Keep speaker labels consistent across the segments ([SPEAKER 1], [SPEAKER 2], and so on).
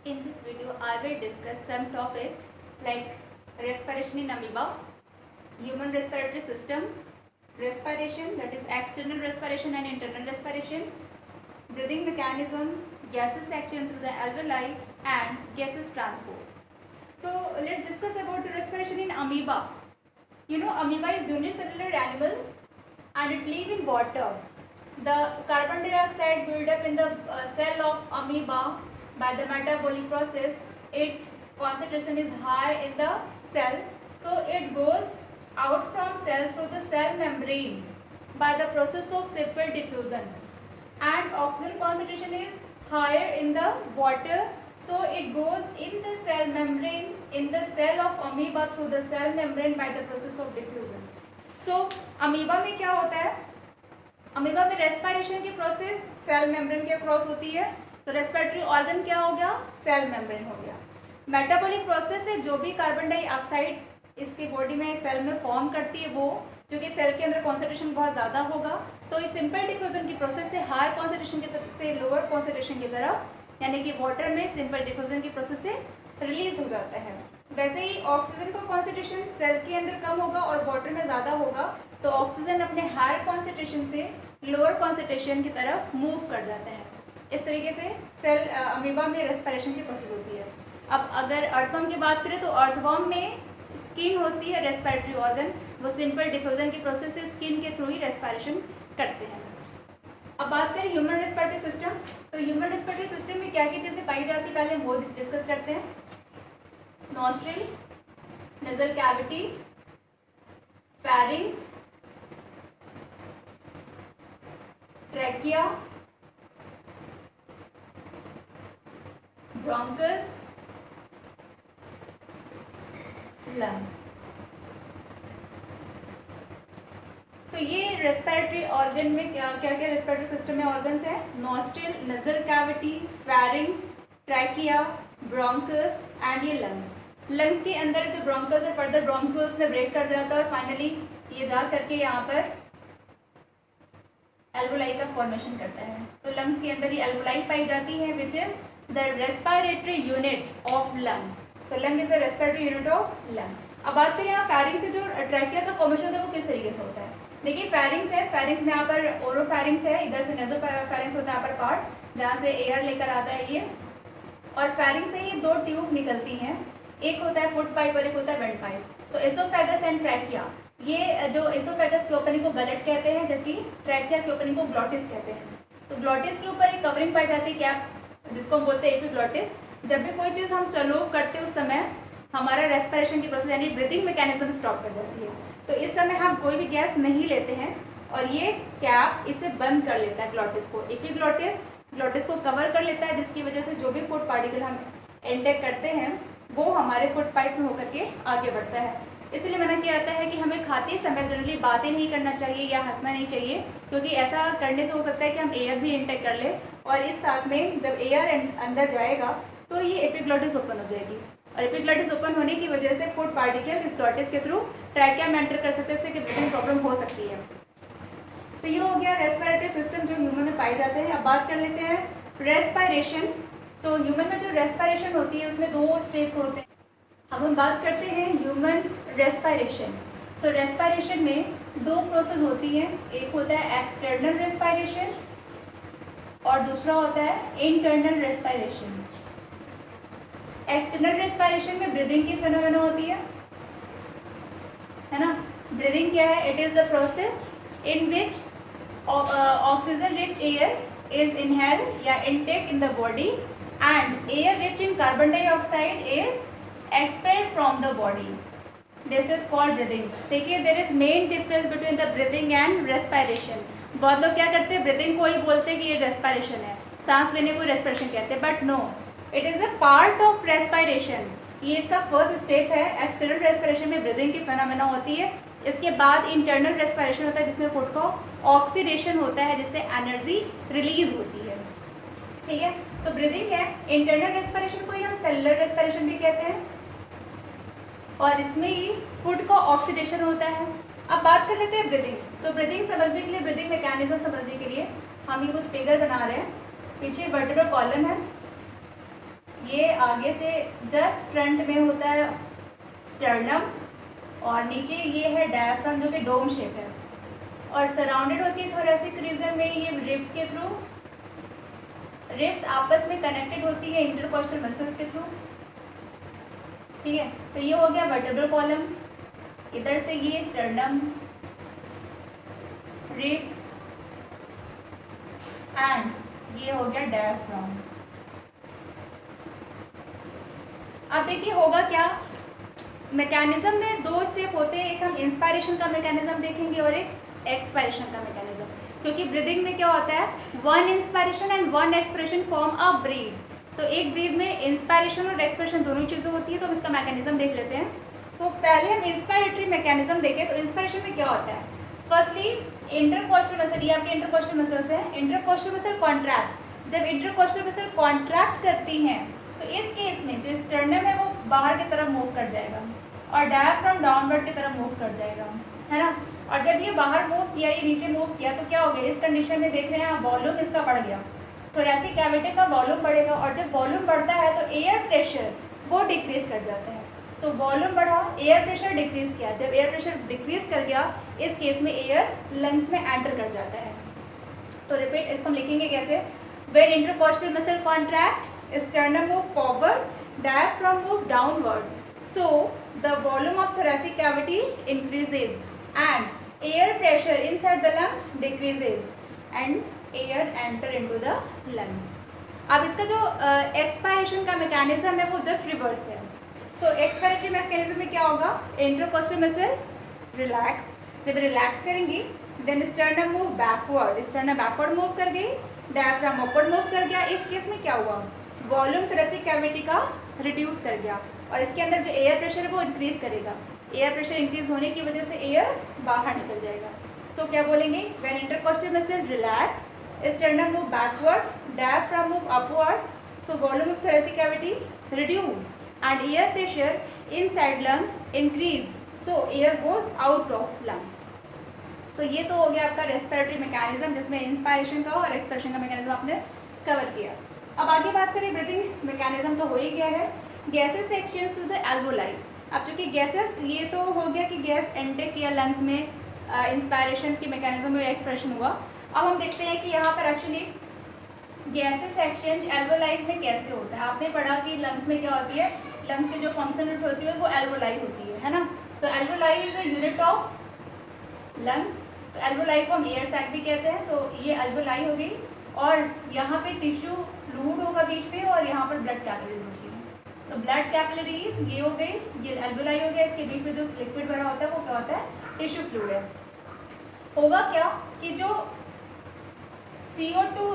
[SPEAKER 1] In this video, I will discuss some topic like respiration in amoeba, human respiratory system, respiration, that is external respiration and internal respiration, breathing mechanism, gases section through the alveoli, and gases transport. So let's discuss about the respiration in amoeba. You know, amoeba is unicellular animal and it live in water. The carbon dioxide build up in the cell of amoeba by the metabolic process. Its concentration is high in the cell, so it goes out from cell through the cell membrane by the process of simple diffusion, and oxygen concentration is higher in the water, so it goes in the cell membrane in the cell of amoeba through the cell membrane by the process of diffusion. So amoeba में क्या होता है? Amoeba में respiration की process cell membrane के cross होती है, तो रेस्पिरेटरी ऑर्गन क्या हो गया? सेल मेम्ब्रेन हो गया। मेटाबॉलिक प्रोसेस से जो भी कार्बन डाइऑक्साइड इसके बॉडी में सेल में फॉर्म करती है वो, जो कि सेल के अंदर कॉन्सेंट्रेशन बहुत ज़्यादा होगा, तो इस सिंपल डिफ्यूजन की प्रोसेस से हायर कॉन्सेंट्रेशन की तरफ से लोअर कॉन्सेंट्रेशन की तरफ, यानी कि वाटर में सिंपल डिफ्यूजन की प्रोसेस से रिलीज हो जाता है। वैसे ही ऑक्सीजन का कॉन्सेंट्रेशन सेल के अंदर कम होगा और वाटर में ज़्यादा होगा, तो ऑक्सीजन अपने हायर कॉन्सेंट्रेशन से लोअर कॉन्सेंट्रेशन की तरफ मूव कर जाता है। इस तरीके से सेल अमीबा में रेस्पिरेशन की प्रोसेस होती है। अब अगर अर्थवर्म की बात करें तो अर्थवर्म में स्किन होती है रेस्पिरेटरी ऑर्गन, वो सिंपल डिफ्यूजन की प्रोसेस से स्किन के थ्रू ही रेस्पिरेशन करते हैं। अब बात करें ह्यूमन रेस्पिरेटरी सिस्टम, तो ह्यूमन रेस्पिरेटरी सिस्टम में क्या क्या चीज़ें पाई जाती है, पहले हम वो डिस्कस करते हैं। Nostril, nasal cavity, pharynx, trachea, bronchus, lung. तो ये रेस्पिरेटरी ऑर्गन में क्या क्या रेस्पिरेटरी सिस्टम में ऑर्गन्स हैं? Nostril, nasal cavity, pharynx, trachea, bronchus and ये लंग्स। लंग्स के अंदर जो ब्रोंकस है फर्दर ब्रोंकस में ब्रेक कर जाता है और फाइनली ये जा करके यहाँ पर एल्वोलाई का फॉर्मेशन करता है। तो लंग्स के अंदर ये एल्वोलाई पाई जाती है which is the respiratory unit of lung. तो lung is the respiratory unit of lung. अब बात करें यहाँ फेरिंग्स से, जो ट्रैकिया का फॉर्मेशन होता है वो किस तरीके से होता है? देखिए फेरिंग्स है, फेरिंग्स में यहाँ पर ओरोफेरिंग्स है, इधर से नेजोफेरिंग्स होता है यहाँ पर पार्ट जहाँ से एयर लेकर आता है ये, और फेरिंग्स से ये दो ट्यूब निकलती हैं, एक होता है फुट पाइप और एक होता है वेंट पाइप। तो एसोफेगस एंड ट्रैकिया, ये जो एसोफेगस के ओपनिंग को गलट कहते हैं जबकि ट्रैकिया के ओपनिंग को ग्लॉटिस कहते हैं। तो ग्लॉटिस के ऊपर एक कवरिंग पाई जाती है कैप, जिसको हम बोलते हैं एपिग्लॉटिस। जब भी कोई चीज़ हम स्लो करते हैं उस समय हमारा रेस्पिरेशन की प्रोसेस यानी ब्रीथिंग मैकेनिज्म स्टॉप कर जाती है, तो इस समय हम कोई भी गैस नहीं लेते हैं और ये कैप इसे बंद कर लेता है ग्लॉटिस को। एपिग्लॉटिस ग्लॉटिस को कवर कर लेता है, जिसकी वजह से जो भी फूड पार्टिकल हम इनटेक करते हैं वो हमारे फूड पाइप में होकर के आगे बढ़ता है। इसलिए मना किया जाता है कि हमें खाते समय जनरली बातें नहीं करना चाहिए या हंसना नहीं चाहिए, क्योंकि ऐसा करने से हो सकता है कि हम एयर भी इनटेक कर ले और इस साथ में जब एयर अंदर जाएगा तो ये एपिग्लॉटिस ओपन हो जाएगी और एपिग्लॉटिस ओपन होने की वजह से फूड पार्टिकल इस ग्लॉटिस के थ्रू ट्रैकिया में एंटर कर सकते हैं, इससे कि ब्रीथिंग प्रॉब्लम हो सकती है। तो ये हो गया रेस्पिरेटरी सिस्टम जो ह्यूमन में पाए जाते हैं। अब बात कर लेते हैं रेस्पिरेशन। तो ह्यूमन में जो रेस्पिरेशन होती है उसमें दो स्टेप्स होते हैं। अब हम बात करते हैं ह्यूमन रेस्पिरेशन। तो रेस्पिरेशन में दो प्रोसेस होती है, एक होता है एक्सटर्नल रेस्पिरेशन और दूसरा होता है इंटरनल रेस्पिरेशन। एक्सटर्नल रेस्पिरेशन में ब्रीदिंग की फिनोमेना होती है ना। ब्रीदिंग क्या है? It is the process in which oxygen rich air is inhale या intake in the body and air rich in carbon dioxide is expelled from the body. This is called breathing. देखिए there is main difference between the breathing and respiration. बहुत लोग क्या करते हैं, breathing को ही बोलते हैं कि ये respiration है, सांस लेने को respiration कहते हैं, but no, it is a part of respiration. ये इसका फर्स्ट स्टेप है। एक्सटर्नल रेस्पिरेशन में ब्रीदिंग की फिनोमेना होती है, इसके बाद इंटरनल रेस्पिरेशन होता है जिसमें फूड का ऑक्सीडेशन होता है जिससे एनर्जी रिलीज होती है। ठीक है, तो ब्रीदिंग है। इंटरनल रेस्पिरेशन को ही हम सेलुलर रेस्पिरेशन भी कहते हैं और इसमें ही फूड का ऑक्सीडेशन होता है। अब बात कर लेते हैं ब्रीदिंग। तो ब्रीदिंग समझने के लिए, ब्रीदिंग मैकेनिज्म समझने के लिए हम ये कुछ फिगर बना रहे हैं। पीछे वर्टिब्रल कॉलम है, ये आगे से जस्ट फ्रंट में होता है स्टर्नम, और नीचे ये है डायफ्राम जो कि डोम शेप है, और सराउंडेड होती है थोरेसिक रीजन में ये रिब्स के थ्रू। रिब्स आपस में कनेक्टेड होती है इंटरकोस्टल मसल्स के थ्रू, ठीक है। तो ये हो गया वर्टेब्रल कॉलम, इधर से ये स्टर्नम, रिब्स एंड ये हो गया डायफ्राम। अब देखिए होगा क्या, मैकेनिज्म में दो स्टेप होते हैं, एक हम इंस्पायरेशन का मैकेनिज्म देखेंगे और एक एक्सपायरेशन का मैकेनिज्म। क्योंकि ब्रीदिंग में क्या होता है, one inspiration and one expiration form a breath. तो एक ब्रीथ में इंस्पायरेशन और एक्सपिरेशन दोनों चीज़ें होती है, तो हम इसका मैकेनिज्म देख लेते हैं। तो पहले हम इंस्पायरेटरी मैकेनिज्म देखें। तो इंस्पायरेशन में क्या होता है, फर्स्टली इंटरकोस्टल मसल, ये आपके इंटरकोस्टल मसल्स हैं, इंटरकोस्टल मसल कॉन्ट्रैक्ट। जब इंटरकोस्टल मसल कॉन्ट्रैक्ट करती हैं तो इस केस में जो स्टर्नम है वो बाहर की तरफ मूव कर जाएगा और डायफ्राम डाउनवर्ड की तरफ मूव कर जाएगा, है ना। और जब ये बाहर मूव किया, ये नीचे मूव किया, तो क्या हो गया, इस कंडीशन में देख रहे हैं वॉल्यूम इसका बढ़ गया, थोरेसिक कैविटी का वॉल्यूम बढ़ेगा। और जब वॉल्यूम बढ़ता है तो एयर प्रेशर वो डिक्रीज कर जाता है। तो वॉल्यूम बढ़ा, एयर प्रेशर डिक्रीज किया, जब एयर प्रेशर डिक्रीज कर गया इस केस में एयर लंग्स में एंटर कर जाता है। तो रिपीट, इसको हम लिखेंगे कैसे, when intercostal muscle contract, sternum move forward, diaphragm move downward, so the volume of thoracic cavity increases and air pressure inside the lung decreases and air enter into the lungs. अब इसका जो expiration का mechanism है वो just reverse है। तो expiratory mechanism में क्या होगा, इंटरकोस्टल मसल रिलैक्स, जब रिलैक्स करेंगी then sternum move backward, sternum backward move कर गई, डायफ्राम अपवर्ड मूव कर गया। इस केस में क्या हुआ, वॉल्यूम थोरेसिक कैविटी का रिड्यूस कर गया और इसके अंदर जो एयर प्रेशर है वो इंक्रीज करेगा। एयर प्रेशर इंक्रीज होने की वजह से एयर बाहर निकल जाएगा। तो क्या बोलेंगे, when intercostal muscle relax, sternum move backward, diaphragm move upward, so volume of thoracic cavity reduce and air pressure inside lung increase, so air goes out of lung. तो ये तो हो गया आपका रेस्पिरेटरी मैकेनिज्म, जिसमें इंस्पायरेशन का और expiration का मैकेनिज्म आपने कवर किया। अब आगे बात करें, ब्रीथिंग मैकेनिज्म तो हो ही गया है, गैसेस से एक्सचेंज टू द एल्वोलाई। अब चूँकि गैसेस, ये तो हो गया कि गैस एंटेक किया लंग्स में, इंस्पायरेशन की मैकेनिज्म में एक्सप्रेशन हुआ। अब हम देखते हैं कि यहाँ पर एक्चुअली गैसेस एक्सचेंज एल्वोलाई में कैसे होता है। आपने पढ़ा कि लंग्स में क्या होती है, लंग्स की जो फंक्शन यूनिट होती है वो एल्वोलाई होती है ना। तो alveoli is a unit of lungs. तो एल्वोलाई को हम एयर सैक भी कहते हैं। तो ये एल्वोलाई हो गई और यहाँ पे टिश्यू फ्लूइड होगा बीच में और यहाँ पर ब्लड कैपिलरीज होती है। तो ब्लड कैपिलरीज ये हो गई, ये एल्वोलाई हो गया, इसके बीच में जो लिक्विड भरा होता है वो क्या होता है, टिश्यू फ्लूइड है। होगा क्या कि जो CO2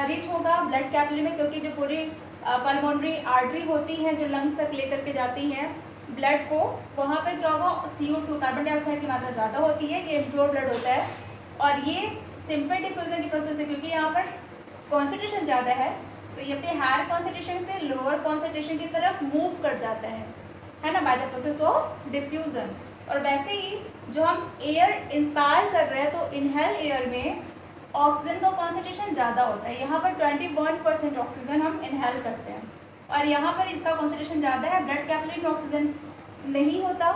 [SPEAKER 1] रिच होगा ब्लड कैपिलरी में, क्योंकि जो पूरी पल्मोनरी आर्टरी होती हैं जो लंग्स तक लेकर के जाती हैं ब्लड को, वहाँ पर क्या होगा, CO2 कार्बन डाइऑक्साइड की मात्रा ज़्यादा होती है, ये इम्प्योर ब्लड होता है। और ये सिंपल डिफ्यूजन की प्रोसेस है, क्योंकि यहाँ पर कॉन्सेंट्रेशन ज़्यादा है तो ये अपने हायर कॉन्सेंट्रेशन से लोअर कॉन्सेंट्रेशन की तरफ मूव कर जाता है ना, by the process of diffusion. और वैसे ही जो हम एयर इंस्पायर कर रहे हैं तो इनहेल एयर में ऑक्सीजन का कॉन्सेंट्रेशन ज़्यादा होता है। यहाँ पर 21% ऑक्सीजन हम इनहेल करते हैं और यहाँ पर इसका कॉन्सेंट्रेशन ज़्यादा है। ब्लड कैपिलरी में ऑक्सीजन नहीं होता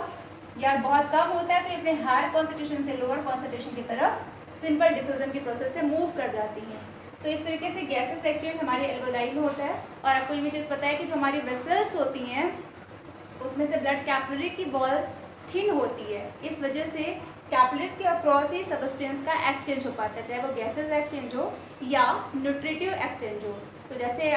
[SPEAKER 1] या बहुत कम होता है, तो ये अपने हायर कॉन्सेंट्रेशन से लोअर कॉन्सेंट्रेशन की तरफ सिंपल डिफ्यूजन के प्रोसेस से मूव कर जाती हैं। तो इस तरीके से गैसेस एक्सचेंज हमारे एल्वोलाई में होता है। और आपको ये भी चीज़ पता है कि जो हमारी वेसल्स होती हैं उसमें से ब्लड कैपिलरी की वॉल थिन होती है, इस वजह से कैपिलरीज के अक्रॉस ही सब्सटेंस का एक्सचेंज हो पाता है, चाहे वो गैसेस एक्सचेंज हो या न्यूट्रिटिव एक्सचेंज हो। तो जैसे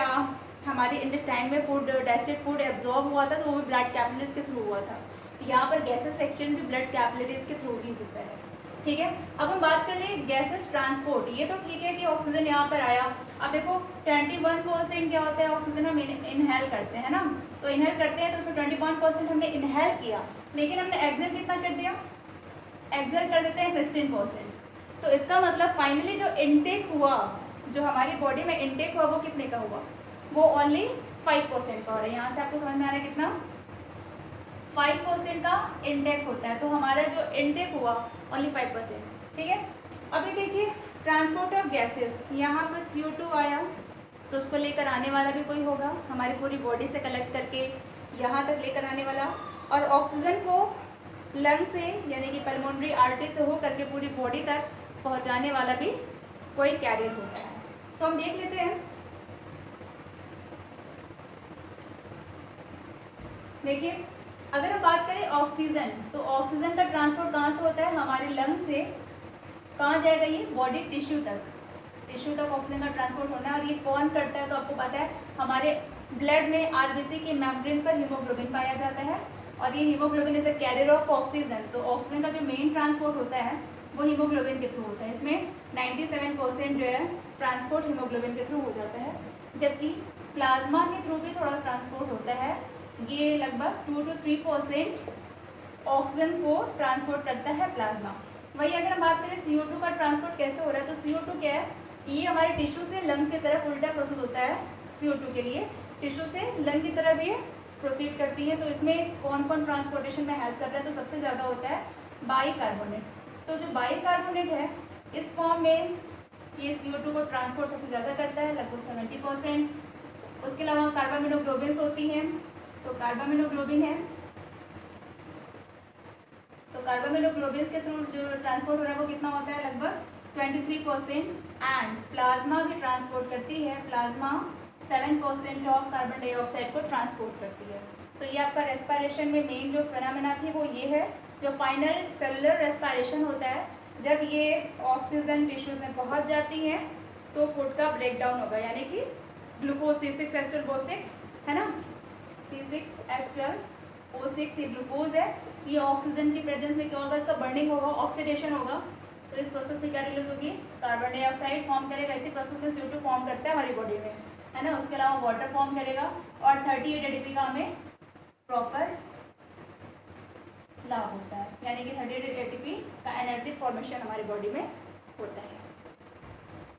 [SPEAKER 1] हमारे इंटेस्टाइन में फूड, डाइजेस्टेड फूड एब्जॉर्ब हुआ था तो वो भी ब्लड कैपिलरीज के थ्रू हुआ था। यहाँ पर गैसेस एक्सचेंज भी ब्लड कैपिलरीज के थ्रू ही होता है, ठीक है। अब हम बात कर लें गैसेस ट्रांसपोर्ट। ये तो ठीक है कि ऑक्सीजन यहाँ पर आया, अब देखो 21% क्या होता है, ऑक्सीजन हम इनहेल करते हैं ना, तो इनहेल करते हैं तो उसमें 21% हमने इनहेल किया, लेकिन हमने एक्सेल कितना कर दिया, एक्सेल कर देते हैं 16%। तो इसका मतलब फाइनली जो इनटेक हुआ, जो हमारी बॉडी में इनटेक हुआ वो कितने का हुआ, वो ओनली 5% का हो रहा है। यहाँ से आपको समझ में आ रहा है कितना, 5% का इनटेक होता है। तो हमारा जो इनटेक हुआ ओनली 5%, ठीक है। अभी देखिए ट्रांसपोर्ट ऑफ गैसेस, यहाँ पर CO2 आया, तो उसको लेकर आने वाला भी कोई होगा, हमारी पूरी बॉडी से कलेक्ट करके यहाँ तक लेकर आने वाला, और ऑक्सीजन को लंग से यानी कि पल्मोनरी आर्टरी से हो करके पूरी बॉडी तक पहुँचाने वाला भी कोई कैरियर होता है। तो हम देख लेते हैं। देखिए, अगर हम बात करें ऑक्सीजन, तो ऑक्सीजन का ट्रांसपोर्ट कहाँ से होता है? हमारे लंग से कहाँ जाएगा? ये बॉडी टिश्यू तक ऑक्सीजन का ट्रांसपोर्ट होना है। और ये कौन करता है? तो आपको पता है, हमारे ब्लड में आरबीसी के मेम्ब्रेन पर हीमोग्लोबिन पाया जाता है, और ये haemoglobin is the carrier of oxygen. तो ऑक्सीजन का जो मेन ट्रांसपोर्ट होता है वो हीमोग्लोबिन के थ्रू होता है। इसमें 97% जो है ट्रांसपोर्ट हीमोग्लोबिन के थ्रू हो जाता है, जबकि प्लाज्मा के थ्रू भी थोड़ा ट्रांसपोर्ट होता है। ये लगभग 2 to 3% ऑक्सीजन को ट्रांसपोर्ट करता है प्लाज्मा। वही अगर हम बात करें CO2 का ट्रांसपोर्ट कैसे हो रहा है, तो CO2 क्या है? ये हमारे टिश्यू से लंग की तरफ उल्टा प्रोसेस होता है। CO2 के लिए टिश्यू से लंग की तरफ ये प्रोसीड करती है। तो इसमें कौन कौन ट्रांसपोर्टेशन में हेल्प कर रहा है? तो सबसे ज़्यादा होता है बाइकार्बोनेट। तो जो बाइकार्बोनेट है, इस फॉर्म में ये CO2 को ट्रांसपोर्ट सबसे ज़्यादा करता है, लगभग 70%। उसके अलावा कार्बामिनोग्लोबिन्स होती हैं। तो कार्बामिनोग्लोबिन है, तो कार्बामिनोग्लोबिन्स के थ्रू जो ट्रांसपोर्ट हो रहा है वो कितना होता है? लगभग 23%। एंड प्लाज्मा भी ट्रांसपोर्ट करती है। प्लाज्मा 7% ऑफ कार्बन डाइऑक्साइड को ट्रांसपोर्ट करती है। तो ये आपका रेस्पिरेशन में मेन जो फिनोमेना थी वो ये है। जो फाइनल सेलुलर रेस्पिरेशन होता है, जब ये ऑक्सीजन टिश्यूज में पहुंच जाती है तो फूड का ब्रेकडाउन होगा, यानी कि ग्लूकोज C6H12O6 है ना, C6H12O6 ये ग्लूकोज है। ये ऑक्सीजन की प्रेजेंस में क्या होगा? इसका बर्निंग होगा, ऑक्सीडेशन होगा। तो इस प्रोसेस में क्या रिलीज होगी? कार्बन डाइऑक्साइड फॉर्म करेगा। इसी प्रोसेस में CO2 फॉर्म करता है हमारी बॉडी में, है ना। उसके अलावा वाटर फॉर्म करेगा, और 38 ATP का हमें प्रॉपर लाभ होता है, यानी कि 38 ATP का एनर्जी फॉर्मेशन हमारी बॉडी में होता है।